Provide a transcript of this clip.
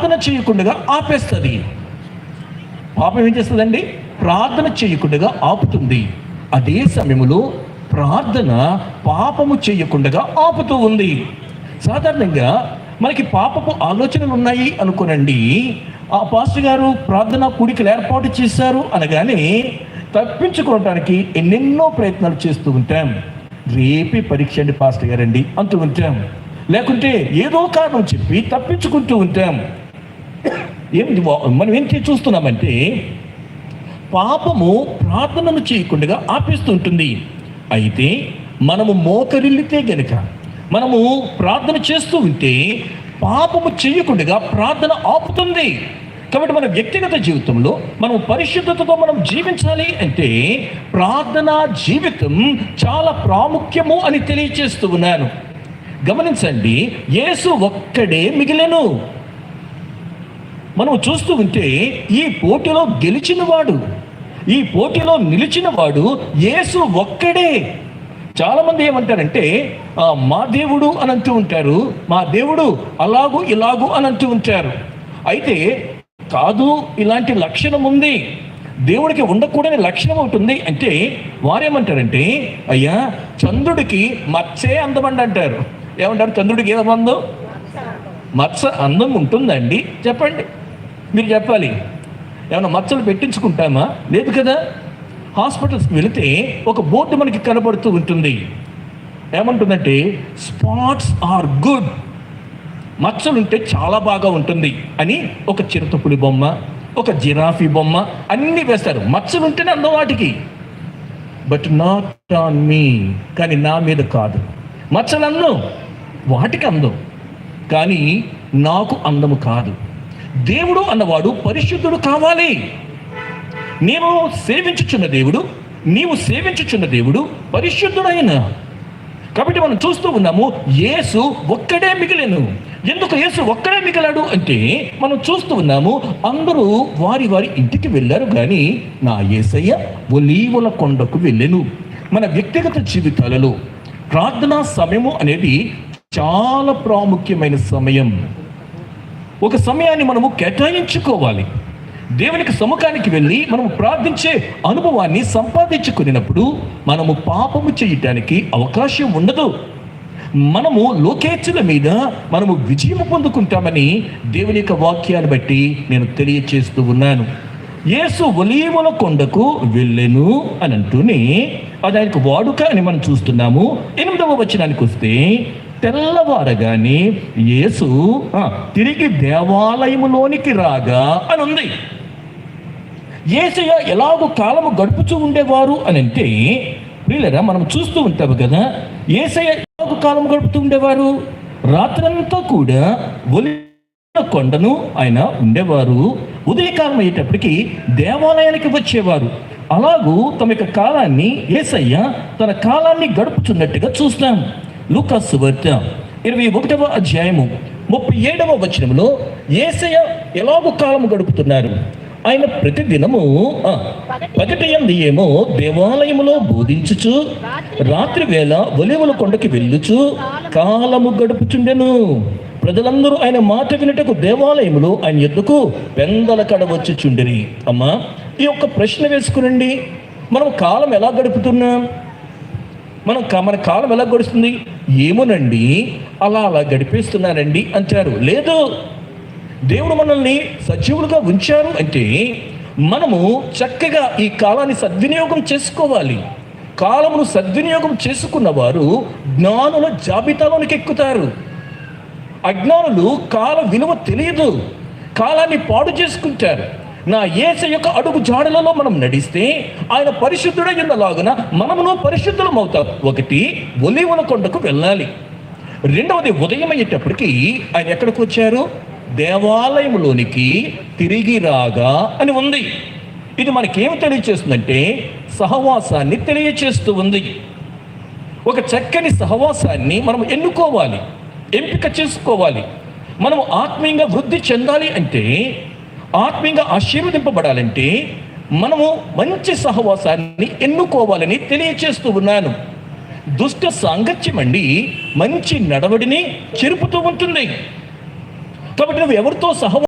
ప్రార్థన చేయకుండా ఆపేస్తుంది. పాపం ఏం చేస్తుందండి? ప్రార్థన చేయకుండా ఆపుతుంది. అదే సమయంలో ప్రార్థన పాపము చేయకుండా ఆపుతూ ఉంది. సాధారణంగా మనకి పాపపు ఆలోచనలు ఉన్నాయి అనుకోనండి, ఆ పాస్టర్ గారు ప్రార్థన కూడికలు ఏర్పాటు చేశారు అనగానే తప్పించుకోవడానికి ఎన్నెన్నో ప్రయత్నాలు చేస్తూ ఉంటాం. రేపే పరీక్ష అండి పాస్టర్ గారండి అంటూ ఉంటాం. లేకుంటే ఏదో కారణం చెప్పి తప్పించుకుంటూ ఉంటాం. మనం ఏం చూస్తున్నామంటే పాపము ప్రార్థనను చేయకుండా ఆపేస్తూ ఉంటుంది. అయితే మనము మోకరిల్లితే గనుక, మనము ప్రార్థన చేస్తూ ఉంటే పాపము చేయకుండా ప్రార్థన ఆపుతుంది. కాబట్టి మన వ్యక్తిగత జీవితంలో మనం పరిశుద్ధతతో మనం జీవించాలి అంటే ప్రార్థనా జీవితం చాలా ప్రాముఖ్యము అని తెలియచేస్తూ ఉన్నాను. గమనించండి, యేసు ఒక్కడే మిగిలెను. మనం చూస్తూ ఉంటే ఈ పోటీలో గెలిచినవాడు, ఈ పోటీలో నిలిచినవాడు యేసు ఒక్కడే. చాలామంది ఏమంటారంటే మా దేవుడు అని అంటూ ఉంటారు, మా దేవుడు అలాగూ ఇలాగూ అని అంటూ ఉంటారు. అయితే కాదు, ఇలాంటి లక్షణం ఉంది, దేవుడికి ఉండకూడని లక్షణం ఉంటుంది అంటే వారేమంటారంటే అయ్యా చంద్రుడికి మత్సే అందమండి అంటారు. ఏమంటారు? చంద్రుడికి ఏదమందో మత్స అందం ఉంటుందండి? చెప్పండి, మీరు చెప్పాలి. ఏమన్నా మచ్చలు పెట్టించుకుంటామా? లేదు కదా. హాస్పిటల్స్కి వెళితే ఒక బోర్డు మనకి కనబడుతూ ఉంటుంది. ఏమంటుందంటే స్పాట్స్ ఆర్ గుడ్, మచ్చలుంటే చాలా బాగా ఉంటుంది అని. ఒక చిరుతపులి బొమ్మ, ఒక జిరాఫీ బొమ్మ అన్నీ వేస్తారు. మచ్చలుంటేనే అందం వాటికి. బట్ నాట్ ఆన్ మీ, కానీ నా మీద కాదు. మచ్చలు అందం, వాటికి అందం, కానీ నాకు అందము కాదు. దేవుడు అన్నవాడు పరిశుద్ధుడు కావాలి. నేను సేవించుచున్న దేవుడు, నీవు సేవించుచున్న దేవుడు పరిశుద్ధుడైన. కాబట్టి మనం చూస్తూ ఉన్నాము యేసు ఒక్కడే మిగిలేను. ఎందుకు యేసు ఒక్కడే మిగిలాడు అంటే మనం చూస్తూ ఉన్నాము అందరూ వారి వారి ఇంటికి వెళ్ళారు, కానీ నా యేసయ్య ఒలీవల కొండకు వెళ్ళెను. మన వ్యక్తిగత జీవితాలలో ప్రార్థనా సమయము అనేది చాలా ప్రాముఖ్యమైన సమయం. ఒక సమయాన్ని మనము కేటాయించుకోవాలి. దేవునికి సముఖానికి వెళ్ళి మనము ప్రార్థించే అనుభవాన్ని సంపాదించుకున్నప్పుడు మనము పాపము చేయటానికి అవకాశం ఉండదు. మనము లోకేచ్ఛల మీద మనము విజయం పొందుకుంటామని దేవుని యొక్క వాక్యాన్ని బట్టి నేను తెలియచేస్తూ ఉన్నాను. యేసు ఒలీవల కొండకు వెళ్ళెను అని అంటూనే అది ఆయనకు వాడుక అని మనం చూస్తున్నాము. 8వ వచనానికి వస్తే తెల్లవారగానే యేసు తిరిగి దేవాలయములోనికి రాగా అని ఉంది. యేసయ్య ఎలాగో కాలము గడుపుతూ ఉండేవారు అని అంటే ప్రియులరా మనం చూస్తూ ఉంటాము కదా. యేసయ్య ఎలాగో కాలం గడుపుతూ ఉండేవారు? రాత్రంతా కూడా ఒలీవల కొండను ఆయన ఉండేవారు. ఉదయకాలం అయ్యేటప్పటికి దేవాలయానికి వచ్చేవారు. అలాగూ తమ యొక్క కాలాన్ని యేసయ్య తన కాలాన్ని గడుపుతున్నట్టుగా చూస్తాం. లూకా సువార్త 21వ అధ్యాయము 37వ వచనంలో యేసయ్య ఎలాగో కాలము గడుపుతున్నారు. ఆయన ప్రతిదినము పగటియందు ఏమో దేవాలయములో బోధించుచు, రాత్రి వేళ ఒలీవల కొండకి వెళ్ళుచు కాలము గడుపుచుండెను. ప్రజలందరూ ఆయన మాట వినుటకు దేవాలయములో ఆయన యొద్దకు పెందల కడ వచ్చుచుండిరి. అమ్మా, ఈ యొక్క ప్రశ్న వేసుకునండి, మనం కాలం ఎలా గడుపుతున్నాం? మన కాలం ఎలా గడుస్తుంది? ఏమోనండి, అలా గడిపేస్తున్నానండి అంటారు. లేదు, దేవుడు మనల్ని సజీవులుగా ఉంచారు అంటే మనము చక్కగా ఈ కాలాన్ని సద్వినియోగం చేసుకోవాలి. కాలమును సద్వినియోగం చేసుకున్న వారు జ్ఞానుల జాబితాలోనికి ఎక్కుతారు. అజ్ఞానులు కాల విలువ తెలియదు, కాలాన్ని పాడు చేసుకుంటారు. నా యేసయ్య యొక్క అడుగు జాడలలో మనం నడిస్తే ఆయన పరిశుద్ధుడై ఉన్నలాగున మనమును పరిశుద్ధులం అవుతాం. ఒకటి, ఒలీవల కొండకు వెళ్ళాలి. రెండవది, ఉదయం అయ్యేటప్పటికి ఆయన ఎక్కడికి వచ్చారు? దేవాలయంలోనికి తిరిగి రాగా అని ఉంది. ఇది మనకేమి తెలియచేస్తుందంటే సహవాసాన్ని తెలియచేస్తూ ఉంది. ఒక చక్కని సహవాసాన్ని మనం ఎన్నుకోవాలి, ఎంపిక చేసుకోవాలి. మనం ఆత్మీయంగా వృద్ధి చెందాలి అంటే, ఆత్మీయంగా ఆశీర్వదింపబడాలంటే మనము మంచి సహవాసాన్ని ఎన్నుకోవాలని తెలియచేస్తూ ఉన్నాను. దుష్ట సాంగత్యం అండి మంచి నడవడిని చెరుపుతూ ఉంటుంది. కాబట్టి నువ్వు ఎవరితో